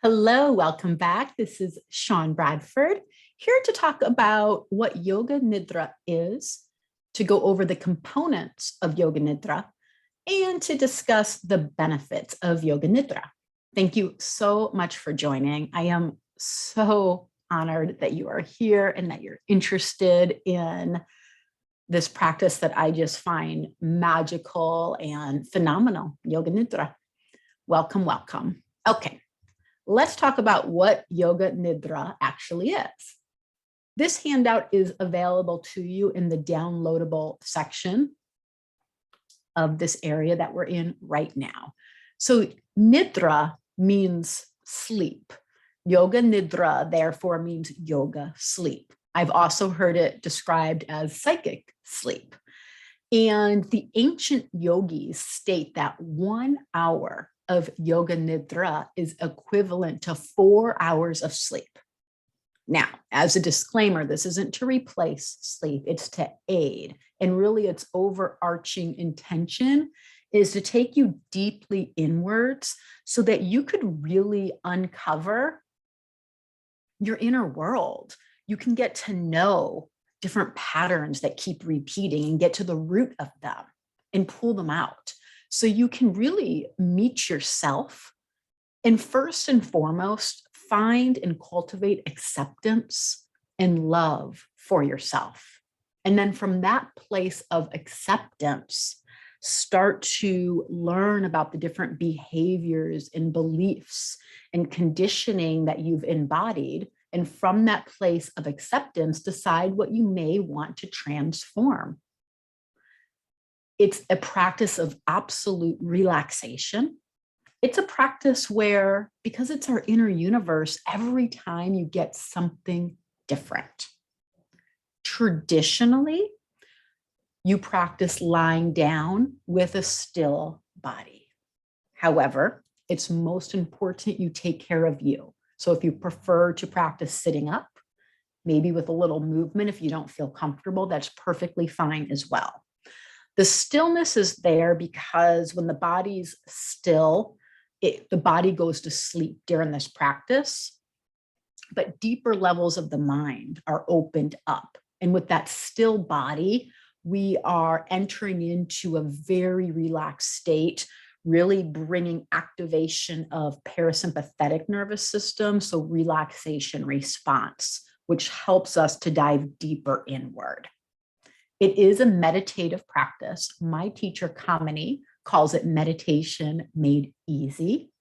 Hello, welcome back. This is Sean Bradford here to talk about what Yoga Nidra is, to go over the components of Yoga Nidra, and to discuss the benefits of Yoga Nidra. Thank you so much for joining. I am so honored that you are here and that you're interested in this practice that I just find magical and phenomenal, Yoga Nidra. Welcome, welcome. Okay. Let's talk about what Yoga Nidra actually is. This handout is available to you in the downloadable section of this area that we're in right now. So Nidra means sleep. Yoga Nidra, therefore, means yoga sleep. I've also heard it described as psychic sleep. And the ancient yogis state that 1 hour of Yoga Nidra is equivalent to 4 hours of sleep. Now, as a disclaimer, this isn't to replace sleep, it's to aid. And really its overarching intention is to take you deeply inwards so that you could really uncover your inner world. You can get to know different patterns that keep repeating and get to the root of them and pull them out. So you can really meet yourself and first and foremost, find and cultivate acceptance and love for yourself. And then from that place of acceptance, start to learn about the different behaviors and beliefs and conditioning that you've embodied. And from that place of acceptance, decide what you may want to transform. It's a practice of absolute relaxation. It's a practice where, because it's our inner universe, every time you get something different. Traditionally, you practice lying down with a still body. However, it's most important you take care of you. So if you prefer to practice sitting up, maybe with a little movement, if you don't feel comfortable, that's perfectly fine as well. The stillness is there because when the body's still, the body goes to sleep during this practice, but deeper levels of the mind are opened up. And with that still body, we are entering into a very relaxed state, really bringing activation of parasympathetic nervous system, so relaxation response, which helps us to dive deeper inward. It is a meditative practice. My teacher, Kamini, calls it meditation made easy.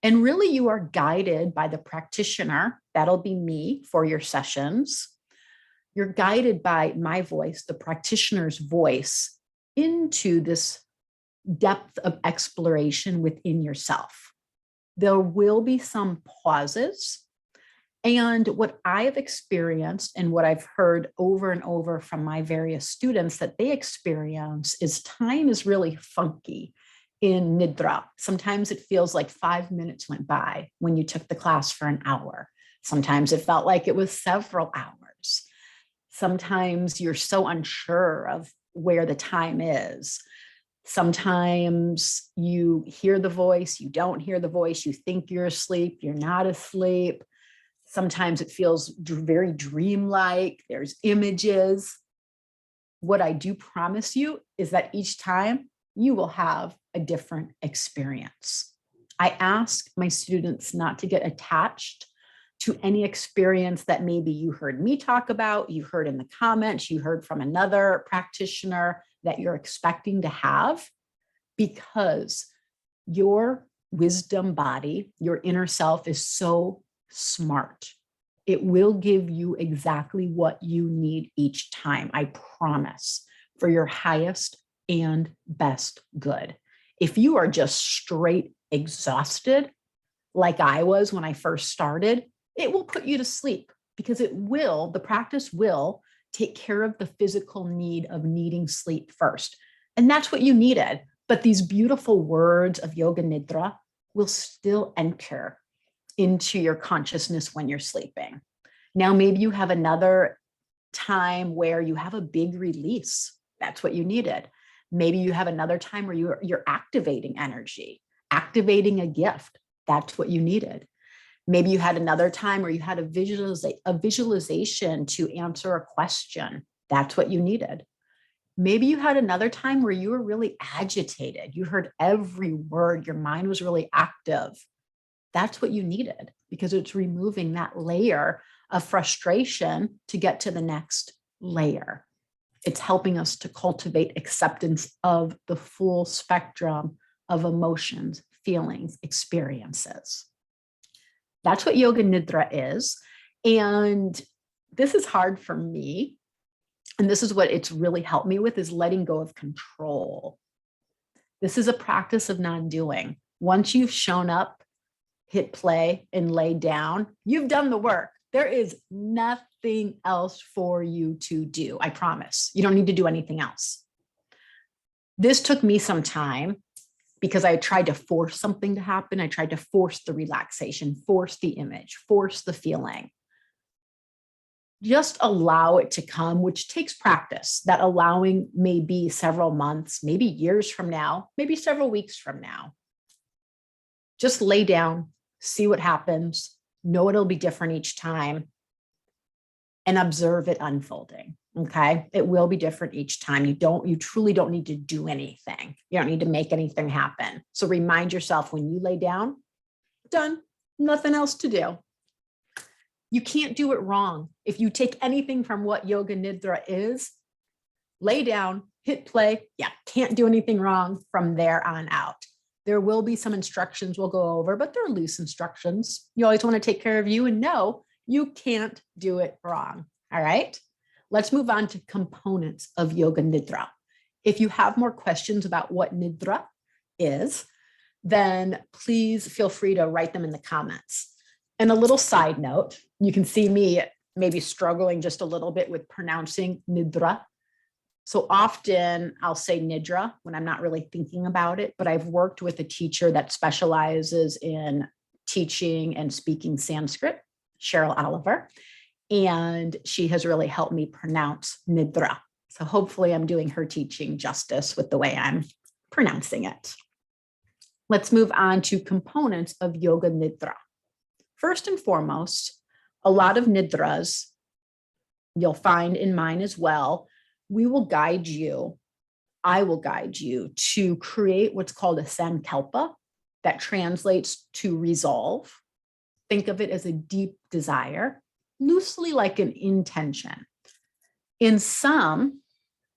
And really, you are guided by the practitioner. That'll be me for your sessions. You're guided by my voice, the practitioner's voice, into this depth of exploration within yourself. There will be some pauses. And what I've experienced and what I've heard over and over from my various students that they experience is time is really funky in Nidra. Sometimes it feels like 5 minutes went by when you took the class for an hour. Sometimes it felt like it was several hours. Sometimes you're so unsure of where the time is. Sometimes you hear the voice, you don't hear the voice, you think you're asleep, you're not asleep. Sometimes it feels very dreamlike. There's images. What I do promise you is that each time you will have a different experience. I ask my students not to get attached to any experience that maybe you heard me talk about, you heard in the comments, you heard from another practitioner that you're expecting to have, because your wisdom body, your inner self is so smart. It will give you exactly what you need each time, I promise, for your highest and best good. If you are just straight exhausted, like I was when I first started, it will put you to sleep because the practice will take care of the physical need of needing sleep first. And that's what you needed. But these beautiful words of Yoga Nidra will still enter into your consciousness when you're sleeping. Now, maybe you have another time where you have a big release. That's what you needed. Maybe you have another time where you're activating energy, activating a gift. That's what you needed. Maybe you had another time where you had a visualization to answer a question. That's what you needed. Maybe you had another time where you were really agitated. You heard every word. Your mind was really active. That's what you needed, because it's removing that layer of frustration to get to the next layer. It's helping us to cultivate acceptance of the full spectrum of emotions, feelings, experiences. That's what Yoga Nidra is. And this is hard for me. And this is what it's really helped me with, is letting go of control. This is a practice of non-doing. Once you've shown up, hit play, and lay down, you've done the work. There is nothing else for you to do. I promise. You don't need to do anything else. This took me some time because I tried to force something to happen. I tried to force the relaxation, force the image, force the feeling. Just allow it to come, which takes practice. That allowing may be several months, maybe years from now, maybe several weeks from now. Just lay down, see what happens, know it'll be different each time, and observe it unfolding. Okay. It will be different each time. You truly don't need to do anything. You don't need to make anything happen. So remind yourself, when you lay down, done, nothing else to do. You can't do it wrong. If you take anything from what Yoga Nidra is, lay down, hit play. Yeah, can't do anything wrong from there on out. There will be some instructions we'll go over, but they're loose instructions. You always want to take care of you and know you can't do it wrong. All right. Let's move on to components of Yoga Nidra. If you have more questions about what Nidra is, then please feel free to write them in the comments. And a little side note, you can see me maybe struggling just a little bit with pronouncing Nidra. So often I'll say Nidra when I'm not really thinking about it, but I've worked with a teacher that specializes in teaching and speaking Sanskrit, Cheryl Oliver, and she has really helped me pronounce Nidra. So hopefully I'm doing her teaching justice with the way I'm pronouncing it. Let's move on to components of Yoga Nidra. First and foremost, a lot of Nidras you'll find in mine as well. We will guide you, I will guide you to create what's called a sankalpa that translates to resolve. Think of it as a deep desire, loosely like an intention. In some,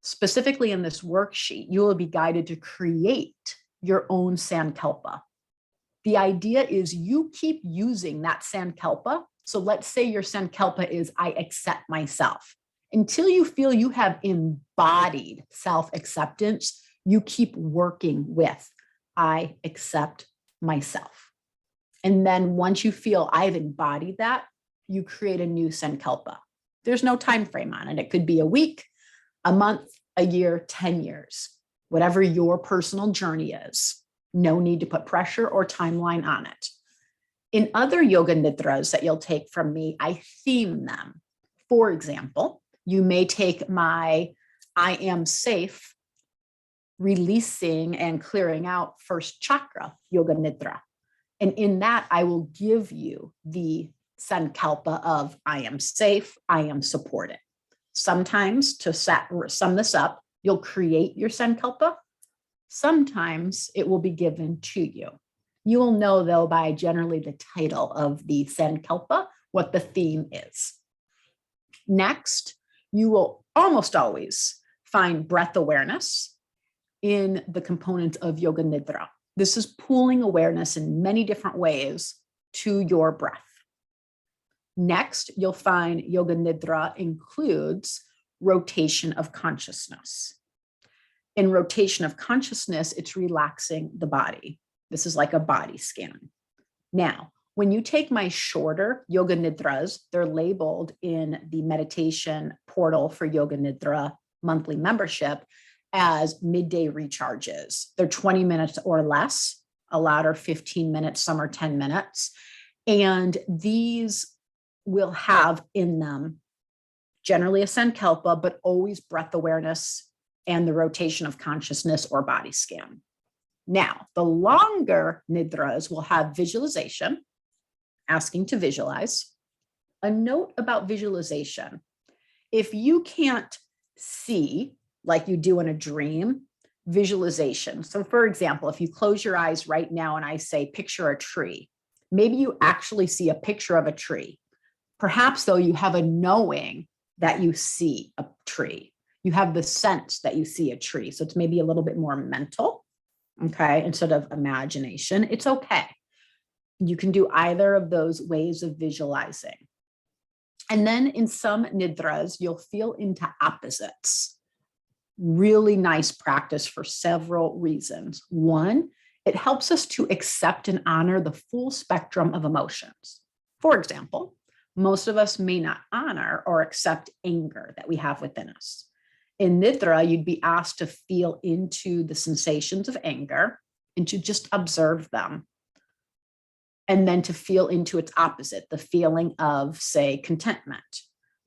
specifically in this worksheet, you will be guided to create your own sankalpa. The idea is you keep using that sankalpa. So let's say your sankalpa is, I accept myself. Until you feel you have embodied self-acceptance, you keep working with, I accept myself. And then once you feel I've embodied that, you create a new sankalpa. There's no time frame on it. It could be a week, a month, a year, 10 years, whatever your personal journey is. No need to put pressure or timeline on it. In other Yoga Nidras that you'll take from me, I theme them. For example, you may take my I am safe, releasing and clearing out first chakra Yoga Nidra. And in that, I will give you the sankalpa of I am safe, I am supported. Sometimes, to sum this up, you'll create your sankalpa. Sometimes it will be given to you. You will know, though, by generally the title of the sankalpa, what the theme is. Next, you will almost always find breath awareness in the components of Yoga Nidra. This is pooling awareness in many different ways to your breath. Next, you'll find Yoga Nidra includes rotation of consciousness. In rotation of consciousness, it's relaxing the body. This is like a body scan. Now, when you take my shorter Yoga Nidras, they're labeled in the meditation portal for Yoga Nidra monthly membership as midday recharges. They're 20 minutes or less. A lot are 15 minutes, some are 10 minutes. And these will have in them generally a sankalpa, but always breath awareness and the rotation of consciousness or body scan. Now, the longer Nidras will have visualization, asking to visualize. A note about visualization. If you can't see like you do in a dream, visualization. So for example, if you close your eyes right now and I say, picture a tree, maybe you actually see a picture of a tree. Perhaps though you have a knowing that you see a tree. You have the sense that you see a tree. So it's maybe a little bit more mental, okay, instead of imagination. It's okay. You can do either of those ways of visualizing. And then in some nidras, you'll feel into opposites. Really nice practice for several reasons. One, it helps us to accept and honor the full spectrum of emotions. For example, most of us may not honor or accept anger that we have within us. In Nidra, you'd be asked to feel into the sensations of anger and to just observe them. And then to feel into its opposite, the feeling of, say, contentment.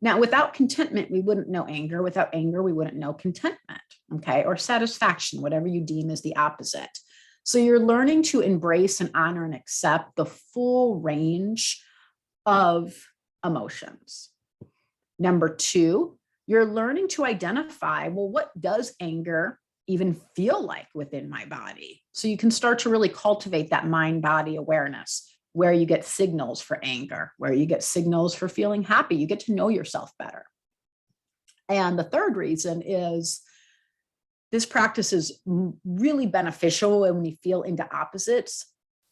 Now, without contentment, we wouldn't know anger. Without anger, we wouldn't know contentment, okay? Or satisfaction, whatever you deem as the opposite. So you're learning to embrace and honor and accept the full range of emotions. Number two, you're learning to identify, well, what does anger even feel like within my body? So you can start to really cultivate that mind-body awareness, where you get signals for anger, where you get signals for feeling happy. You get to know yourself better. And the third reason is this practice is really beneficial when we feel into opposites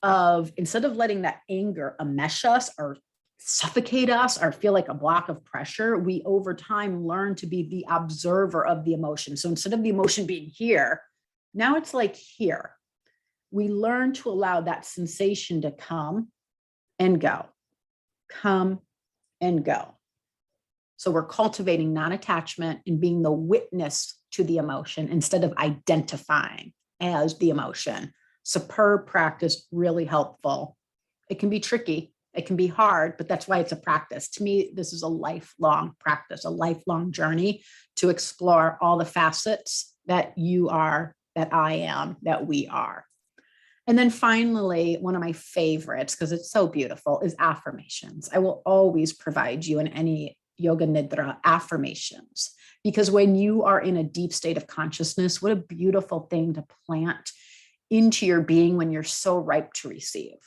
of, instead of letting that anger enmesh us or suffocate us or feel like a block of pressure, we over time learn to be the observer of the emotion. So instead of the emotion being here, now it's like here. We learn to allow that sensation to come and go, come and go. So we're cultivating non-attachment and being the witness to the emotion instead of identifying as the emotion. Superb practice, really helpful. It can be tricky, it can be hard, but that's why it's a practice. To me, this is a lifelong practice, a lifelong journey to explore all the facets that you are, that I am, that we are. And then finally, one of my favorites, because it's so beautiful, is affirmations. I will always provide you in any Yoga Nidra affirmations, because when you are in a deep state of consciousness, what a beautiful thing to plant into your being when you're so ripe to receive.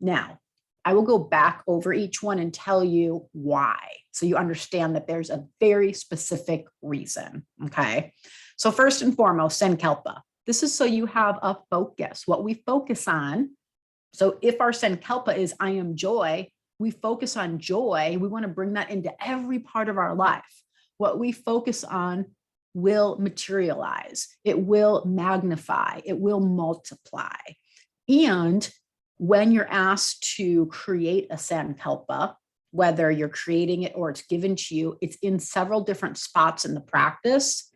Now, I will go back over each one and tell you why, so you understand that there's a very specific reason, okay? So first and foremost, Sankalpa. This is so you have a focus, what we focus on. So if our Sankalpa is I am joy, we focus on joy. We want to bring that into every part of our life. What we focus on will materialize. It will magnify. It will multiply. And when you're asked to create a Sankalpa, whether you're creating it or it's given to you, it's in several different spots in the practice.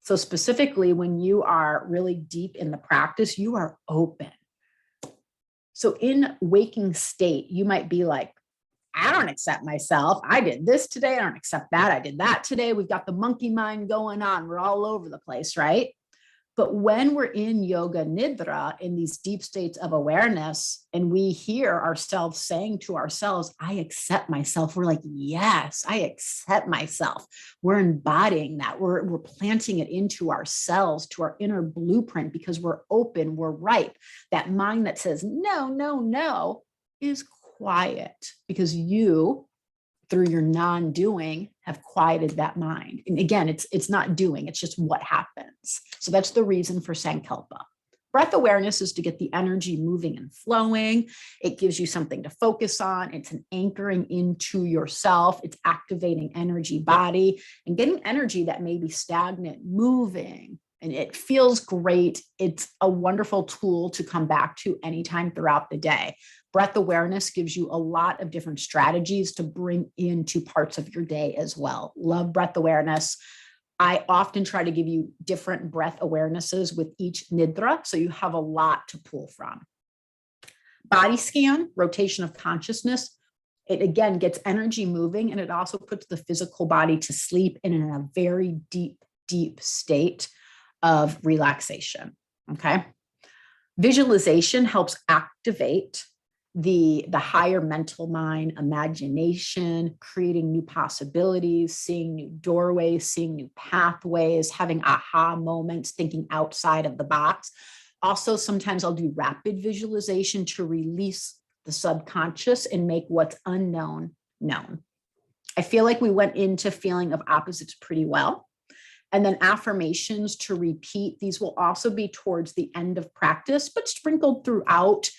So specifically, when you are really deep in the practice, you are open. So in waking state, you might be like, I don't accept myself. I did this today. I don't accept that. I did that today. We've got the monkey mind going on. We're all over the place, right? But when we're in Yoga Nidra, in these deep states of awareness, and we hear ourselves saying to ourselves, I accept myself, we're like, yes, I accept myself. We're embodying that. We're planting it into ourselves, to our inner blueprint, because we're open, we're ripe. That mind that says, no, no, no, is quiet, because you, through your non-doing, have quieted that mind. And again, it's not doing, it's just what happens. So that's the reason for Sankalpa. Breath awareness is to get the energy moving and flowing. It gives you something to focus on. It's an anchoring into yourself. It's activating energy body and getting energy that may be stagnant, moving. And it feels great. It's a wonderful tool to come back to anytime throughout the day. Breath awareness gives you a lot of different strategies to bring into parts of your day as well. Love breath awareness. I often try to give you different breath awarenesses with each Nidra, so you have a lot to pull from. Body scan, rotation of consciousness. It again gets energy moving, and it also puts the physical body to sleep and in a very deep, deep state of relaxation, okay? Visualization helps activate the higher mental mind, imagination, creating new possibilities, seeing new doorways, seeing new pathways, having aha moments, thinking outside of the box. Also, sometimes I'll do rapid visualization to release the subconscious and make what's unknown known. I feel like we went into feeling of opposites pretty well. And then affirmations to repeat. These will also be towards the end of practice, but sprinkled throughout.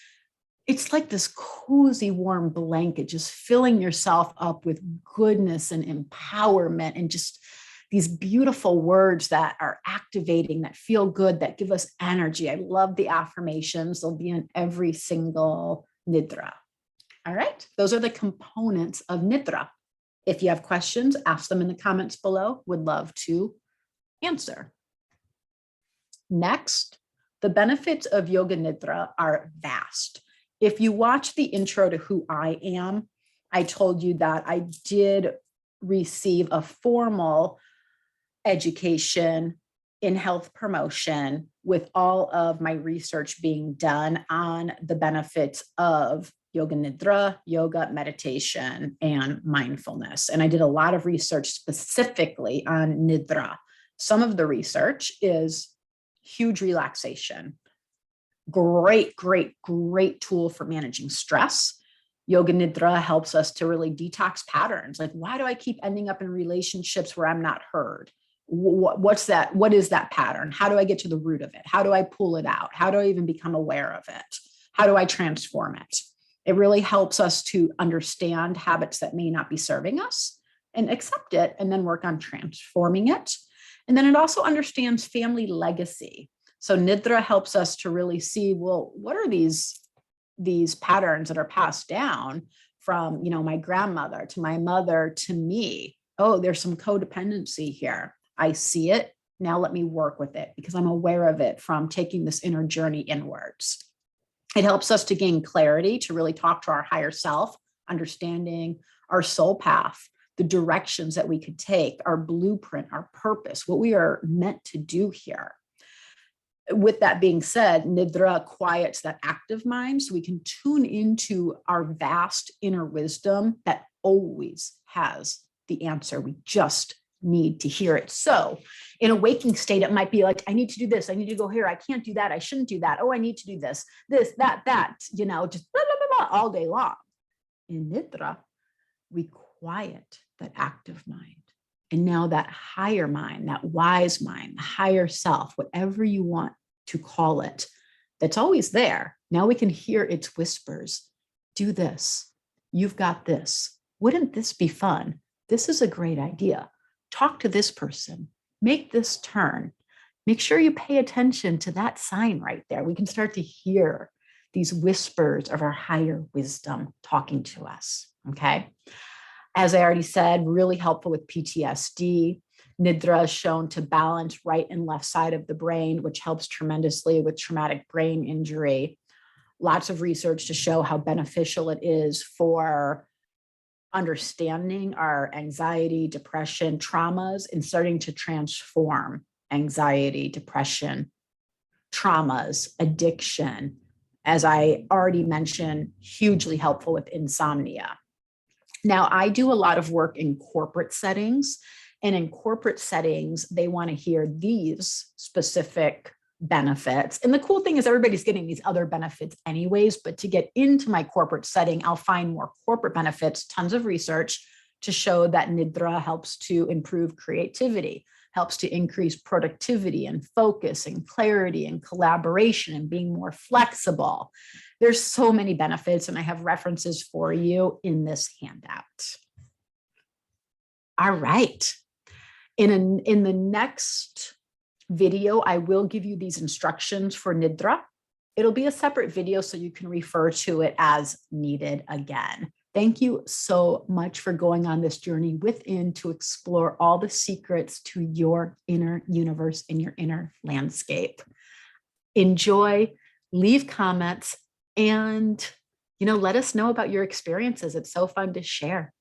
It's like this cozy, warm blanket, just filling yourself up with goodness and empowerment and just these beautiful words that are activating, that feel good, that give us energy. I love the affirmations. They'll be in every single Nidra. All right, those are the components of Nidra. If you have questions, ask them in the comments below. Would love to answer. Next, the benefits of Yoga Nidra are vast. If you watch the intro to who I am, I told you that I did receive a formal education in health promotion with all of my research being done on the benefits of Yoga Nidra, yoga, meditation, and mindfulness. And I did a lot of research specifically on Nidra. Some of the research is huge relaxation. Great tool for managing stress. Yoga Nidra helps us to really detox patterns. Like, why do I keep ending up in relationships where I'm not heard? What's that? What is that pattern? How do I get to the root of it? How do I pull it out? How do I even become aware of it? How do I transform it? It really helps us to understand habits that may not be serving us and accept it, and then work on transforming it. And then it also understands family legacy. So Nidra helps us to really see, well, what are these patterns that are passed down from, my grandmother to my mother to me? Oh, there's some codependency here. I see it. Now let me work with it because I'm aware of it from taking this inner journey inwards. It helps us to gain clarity, to really talk to our higher self, understanding our soul path, the directions that we could take, our blueprint, our purpose, what we are meant to do here. With that being said, Nidra quiets that active mind so we can tune into our vast inner wisdom that always has the answer. We just need to hear it. So in a waking state, it might be like, I need to do this. I need to go here. I can't do that. I shouldn't do that. Oh, I need to do this, that, just blah, blah, blah, all day long. In Nidra, we quiet that active mind. And now that higher mind, that wise mind, the higher self, whatever you want to call it, that's always there. Now we can hear its whispers. Do this. You've got this. Wouldn't this be fun? This is a great idea. Talk to this person. Make this turn. Make sure you pay attention to that sign right there. We can start to hear these whispers of our higher wisdom talking to us. Okay. As I already said, really helpful with PTSD. Nidra is shown to balance right and left side of the brain, which helps tremendously with traumatic brain injury. Lots of research to show how beneficial it is for understanding our anxiety, depression, traumas, and starting to transform anxiety, depression, traumas, addiction. As I already mentioned, hugely helpful with insomnia. Now, I do a lot of work in corporate settings, and in corporate settings, they want to hear these specific benefits. And the cool thing is everybody's getting these other benefits anyways, but to get into my corporate setting, I'll find more corporate benefits, tons of research to show that Nidra helps to improve creativity, helps to increase productivity and focus and clarity and collaboration and being more flexible. There's so many benefits, and I have references for you in this handout. All right. In the next video, I will give you these instructions for Nidra. It'll be a separate video so you can refer to it as needed again. Thank you so much for going on this journey within to explore all the secrets to your inner universe and your inner landscape. Enjoy, leave comments, and let us know about your experiences. It's so fun to share.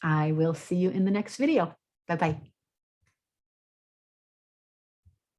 I will see you in the next video. Bye-bye.